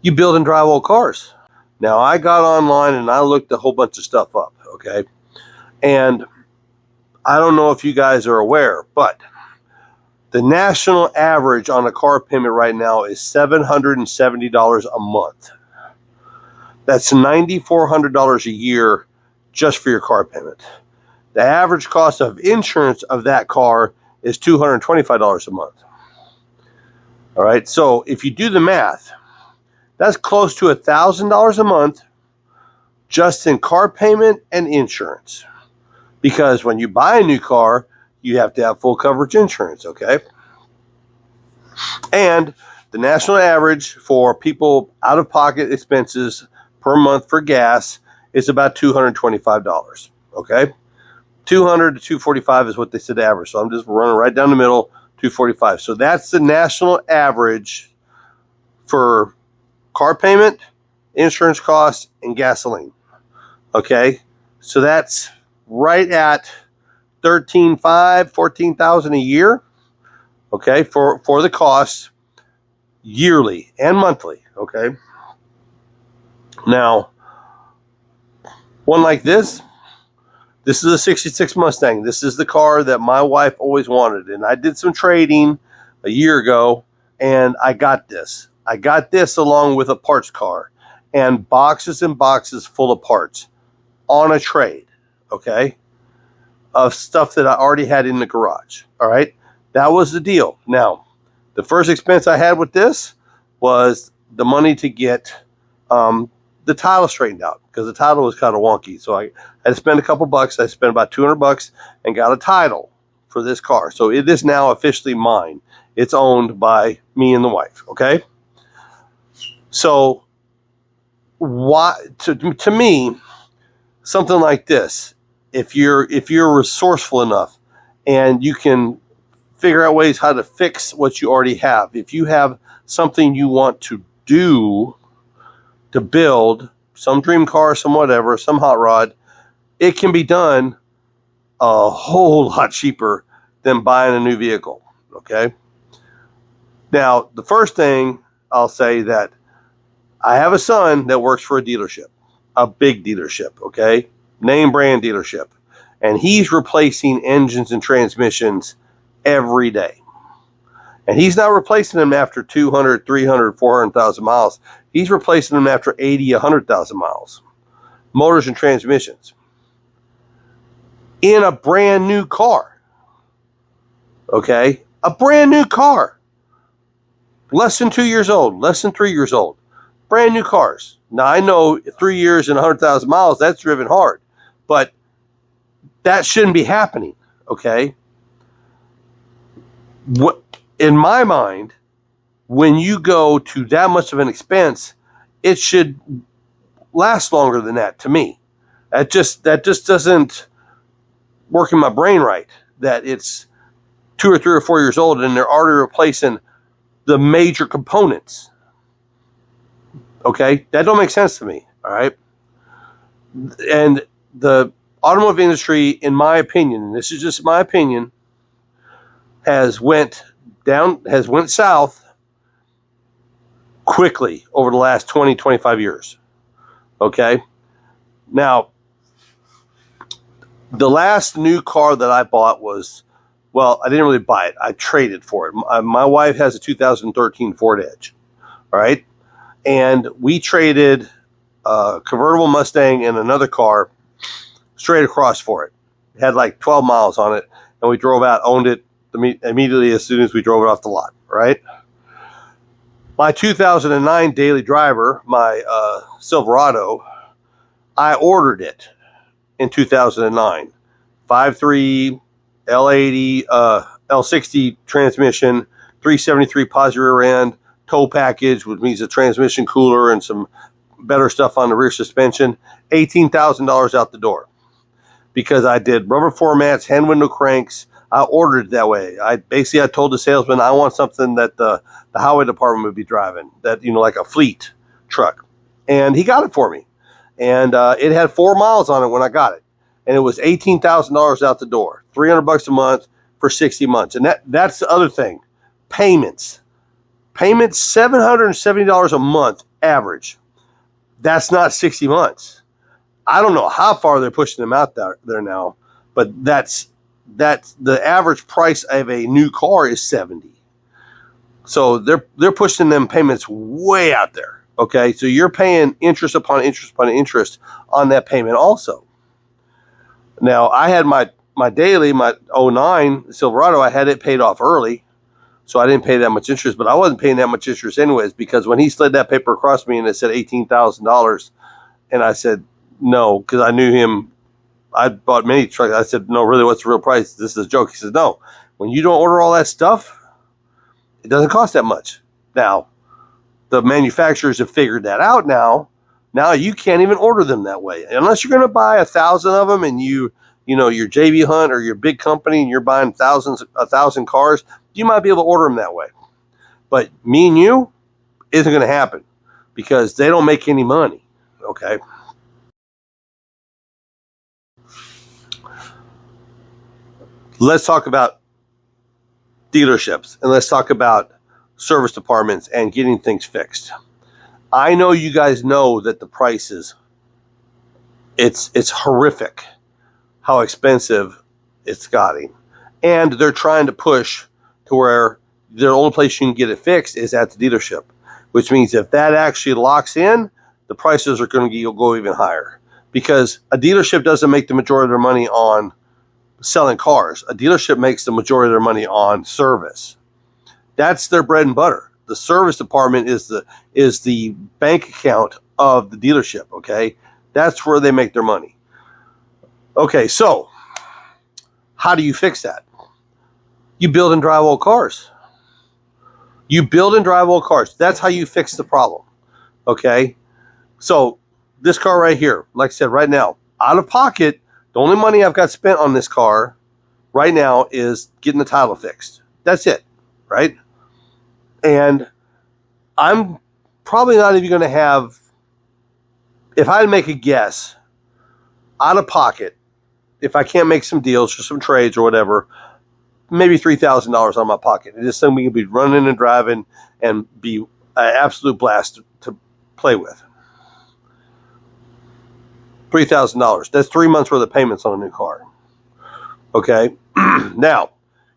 You build and drive old cars. Now, I got online and I looked a whole bunch of stuff up, okay? And I don't know if you guys are aware, but the national average on a car payment right now is $770 a month. That's $9,400 a year just for your car payment. The average cost of insurance of that car is $225 a month. All right, so if you do the math, that's close to $1,000 a month just in car payment and insurance. Because when you buy a new car, you have to have full coverage insurance, okay? And the national average for people out-of-pocket expenses per month for gas is about $225, okay? 200 to 245 is what they said average. So I'm just running right down the middle, 245. So that's the national average for car payment, insurance costs, and gasoline. Okay? So that's right at $13,500, $14,000 a year. Okay, for the costs yearly and monthly. Okay. Now, one like this is a 66 Mustang. This is the car that my wife always wanted. And I did some trading a year ago, and I got this. I got this along with a parts car and boxes and boxes full of parts on a trade, okay, of stuff that I already had in the garage. All right. That was the deal. Now, the first expense I had with this was the money to get the title straightened out, because the title was kind of wonky. So I had to spend a couple bucks. I spent about $200 and got a title for this car. So it is now officially mine. It's owned by me and the wife. Okay. So why, to me, something like this, if you're resourceful enough and you can figure out ways how to fix what you already have. If you have something you want to do, to build, some dream car, some whatever, some hot rod, it can be done a whole lot cheaper than buying a new vehicle, okay? Now, the first thing I'll say that I have a son that works for a dealership, a big dealership, okay? Name brand dealership. And he's replacing engines and transmissions every day. And he's not replacing them after 200, 300, 400,000 miles. He's replacing them after 80, 100,000 miles. Motors and transmissions. In a brand new car. Okay? A brand new car. Less than 2 years old. Less than 3 years old. Brand new cars. Now, I know 3 years and 100,000 miles, that's driven hard. But that shouldn't be happening. Okay? In my mind, when you go to that much of an expense, it should last longer than that to me. That just doesn't work in my brain right. That it's 2 or 3 or 4 years old and they're already replacing the major components. Okay? That don't make sense to me. All right? And the automotive industry, in my opinion, and this is just my opinion, has went south quickly over the last 20, 25 years. Okay? Now, the last new car that I bought was, well, I didn't really buy it. I traded for it. My wife has a 2013 Ford Edge. All right? And we traded a convertible Mustang and another car straight across for it. It had like 12 miles on it, and we drove out, owned it immediately as soon as we drove it off the lot, right? My 2009 daily driver, my Silverado, I ordered it in 2009. 5.3 L80, L60 transmission, 373 positive rear end, tow package, which means a transmission cooler and some better stuff on the rear suspension. $18,000 out the door. Because I did rubber floor mats, hand window cranks. I ordered it that way. I told the salesman I want something that the highway department would be driving, that, like a fleet truck. And he got it for me. And it had 4 miles on it when I got it. And it was $18,000 out the door, $300 a month for 60 months. And that's the other thing. Payments, $770 a month average. That's not 60 months. I don't know how far they're pushing them out there now, but that's the average price of a new car is 70. So they're pushing them payments way out there. Okay, so you're paying interest upon interest upon interest on that payment also. Now, I had my daily, my '09 Silverado, I had it paid off early, so I didn't pay that much interest, but I wasn't paying that much interest anyways, because when he slid that paper across me and it said $18,000, and I said no, because I knew him. I bought many trucks. I said, no, really, what's the real price? This is a joke. He says, no, when you don't order all that stuff, it doesn't cost that much. Now, the manufacturers have figured that out now. Now you can't even order them that way. Unless you're going to buy 1,000 of them and you're JB Hunt or your big company and you're buying 1,000 cars, you might be able to order them that way. But me and you, isn't going to happen because they don't make any money. Okay. Let's talk about dealerships and let's talk about service departments and getting things fixed. I know you guys know that the prices, it's horrific how expensive it's gotten. And they're trying to push to where the only place you can get it fixed is at the dealership, which means if that actually locks in, the prices are going to go even higher because a dealership doesn't make the majority of their money on selling cars. A dealership makes the majority of their money on service. That's their bread and butter. The service department is the bank account of the dealership, okay? That's where they make their money. Okay, so how do you fix that? You build and drive old cars. You build and drive old cars. That's how you fix the problem, okay? So this car right here, like I said, right now, out of pocket, the only money I've got spent on this car right now is getting the title fixed. That's it, right? And I'm probably not even going to have, if I had to make a guess, out of pocket, if I can't make some deals for some trades or whatever, maybe $3,000 on my pocket. It is something we can be running and driving and be an absolute blast to play with. $3,000. That's 3 months worth of payments on a new car. Okay. Now,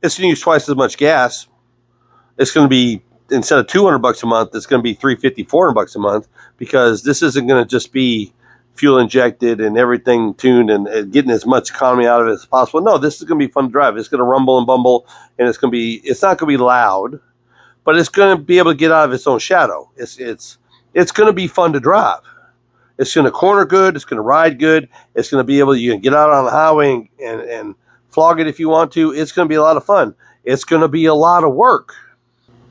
it's going to use twice as much gas. It's going to be, instead of $200 a month, it's going to be $350, $400 a month because this isn't going to just be fuel injected and everything tuned and getting as much economy out of it as possible. No, this is going to be fun to drive. It's going to rumble and bumble, and it's not going to be loud, but it's going to be able to get out of its own shadow. It's going to be fun to drive. It's going to corner good. It's going to ride good. It's going to be able to, you can get out on the highway and flog it if you want to. It's going to be a lot of fun. It's going to be a lot of work,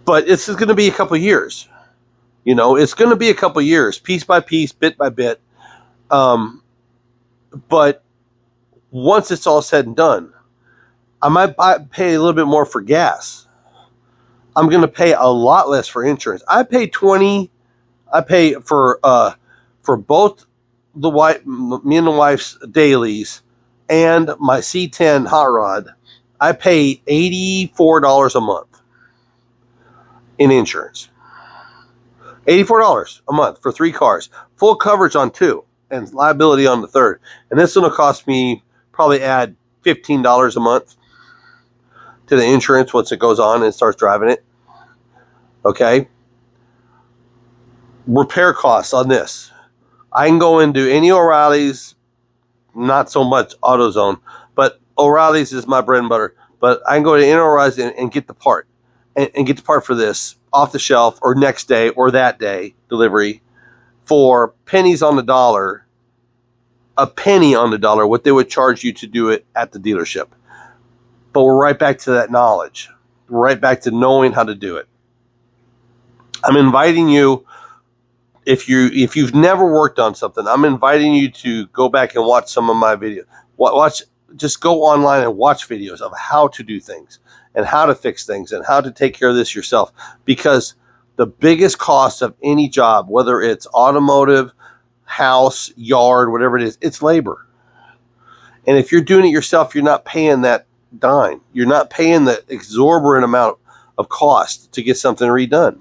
but it's going to be a couple of years. It's going to be a couple of years, piece by piece, bit by bit. But once it's all said and done, I might pay a little bit more for gas. I'm going to pay a lot less for insurance. I pay for both me and the wife's dailies and my C10 hot rod. I pay $84 a month in insurance. $84 a month for 3 cars, full coverage on 2 and liability on the 3rd. And this one will cost me probably add $15 a month to the insurance once it goes on and starts driving it. Okay. Repair costs on this. I can go into any O'Reilly's, not so much AutoZone, but O'Reilly's is my bread and butter. But I can go to any O'Reilly's and get the part. And get the part for this off the shelf or next day or that day delivery for pennies on the dollar, a penny on the dollar, what they would charge you to do it at the dealership. But we're right back to that knowledge. We're right back to knowing how to do it. I'm inviting you, if you've never worked on something, I'm inviting you to go back and watch some of my videos. Just go online and watch videos of how to do things and how to fix things and how to take care of this yourself. Because the biggest cost of any job, whether it's automotive, house, yard, whatever it is, it's labor. And if you're doing it yourself, you're not paying that dime. You're not paying the exorbitant amount of cost to get something redone.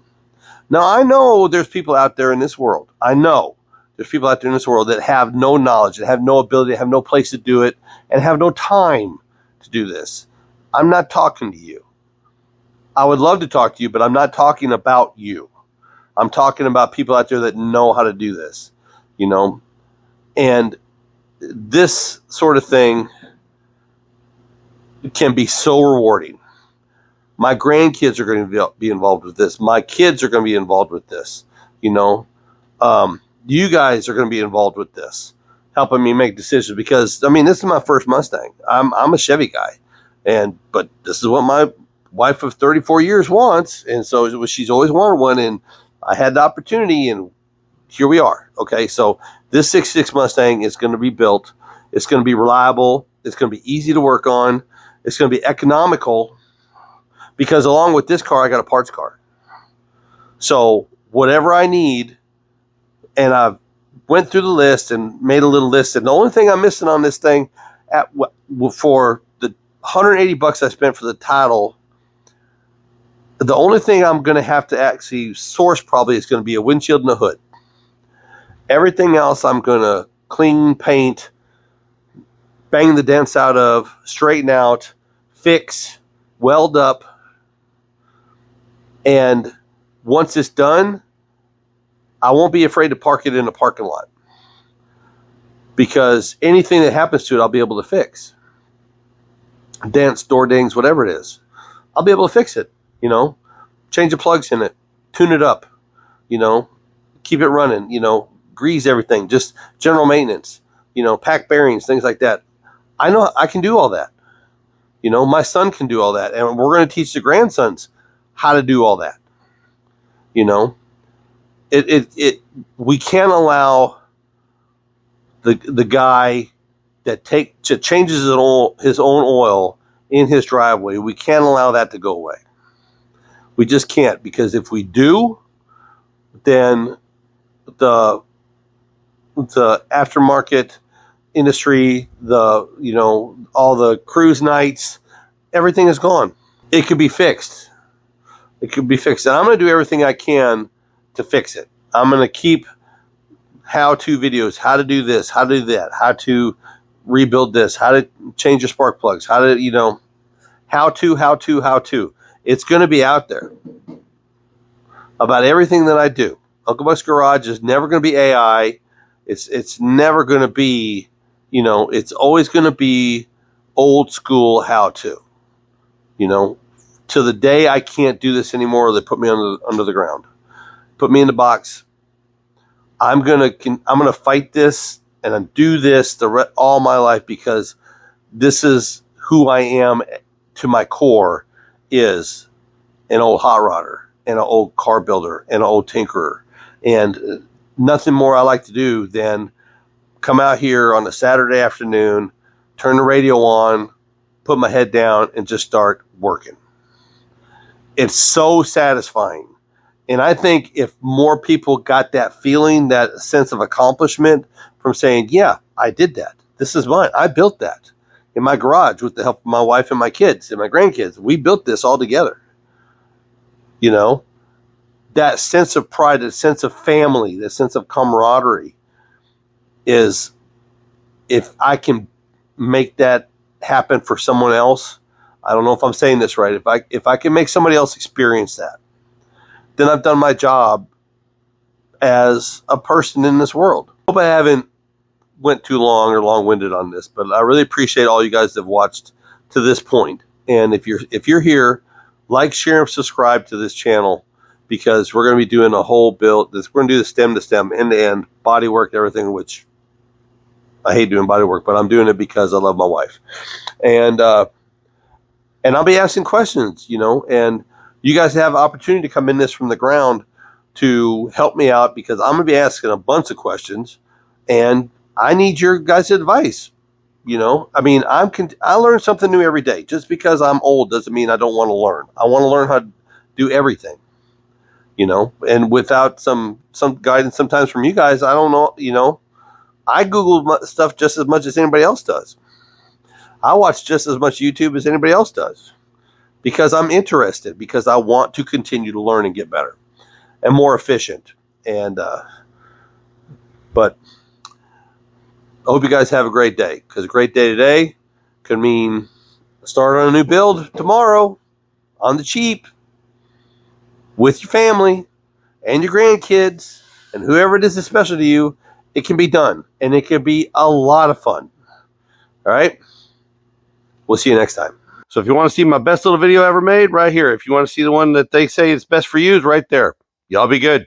Now, I know there's people out there in this world. I know there's people out there in this world that have no knowledge, that have no ability, have no place to do it, and have no time to do this. I'm not talking to you. I would love to talk to you, but I'm not talking about you. I'm talking about people out there that know how to do this, you know. And this sort of thing can be so rewarding. My grandkids are going to be involved with this. My kids are going to be involved with this. You know, you guys are going to be involved with this, helping me make decisions. Because I mean, this is my first Mustang. I'm a Chevy guy, but this is what my wife of 34 years wants, and so she's always wanted one, and I had the opportunity, and here we are. Okay, so this 66 Mustang is going to be built. It's going to be reliable. It's going to be easy to work on. It's going to be economical. Because along with this car, I got a parts car. So whatever I need, and I went through the list and made a little list. And the only thing I'm missing on this thing, for the $180 I spent for the title, the only thing I'm going to have to actually source probably is going to be a windshield and a hood. Everything else I'm going to clean, paint, bang the dents out of, straighten out, fix, weld up. And once it's done, I won't be afraid to park it in a parking lot. Because anything that happens to it, I'll be able to fix. Dents, door dings, whatever it is. I'll be able to fix it, you know. Change the plugs in it. Tune it up, you know. Keep it running, you know. Grease everything. Just general maintenance. You know, pack bearings, things like that. I know I can do all that. You know, my son can do all that. And we're going to teach the grandsons how to do all that. You know, we can't allow the guy that changes his own oil in his driveway. We can't allow that to go away. We just can't, because if we do, then the aftermarket industry, all the cruise nights, everything is gone. It could be fixed. It could be fixed. And I'm going to do everything I can to fix it. I'm going to keep how-to videos, how to do this, how to do that, how to rebuild this, how to change your spark plugs, how to. It's going to be out there about everything that I do. Uncle Buck's Garage is never going to be AI. It's never going to be, it's always going to be old school how-to, to the day I can't do this anymore, they put me under the ground, put me in the box. I'm gonna fight this and do this all my life, because this is who I am to my core, is an old hot rodder and an old car builder and an old tinkerer, and nothing more I like to do than come out here on a Saturday afternoon, turn the radio on, put my head down, and just start working. It's so satisfying. And I think if more people got that feeling, that sense of accomplishment from saying, yeah, I did that. This is mine. I built that in my garage with the help of my wife and my kids and my grandkids. We built this all together. That sense of pride, that sense of family, that sense of camaraderie is, if I can make that happen for someone else, I don't know if I'm saying this right. If I can make somebody else experience that, then I've done my job as a person in this world. I hope I haven't went too long or long-winded on this, but I really appreciate all you guys that have watched to this point. And if you're here, like, share, and subscribe to this channel, because we're going to be doing a whole build. We're going to do the stem to stem, end to end, body work, everything, which I hate doing body work, but I'm doing it because I love my wife. And I'll be asking questions, and you guys have an opportunity to come in this from the ground to help me out, because I'm going to be asking a bunch of questions, and I need your guys' advice. I learn something new every day. Just because I'm old doesn't mean I don't want to learn. I want to learn how to do everything, and without some guidance sometimes from you guys, I don't know, I Google stuff just as much as anybody else does. I watch just as much YouTube as anybody else does, because I'm interested, because I want to continue to learn and get better. and more efficient. And but I hope you guys have a great day, because a great day today could mean start on a new build tomorrow on the cheap with your family and your grandkids and whoever it is that's special to you. It can be done, and it can be a lot of fun. All right? We'll see you next time. So if you want to see my best little video ever made, right here. If you want to see the one that they say is best for you, is right there. Y'all be good.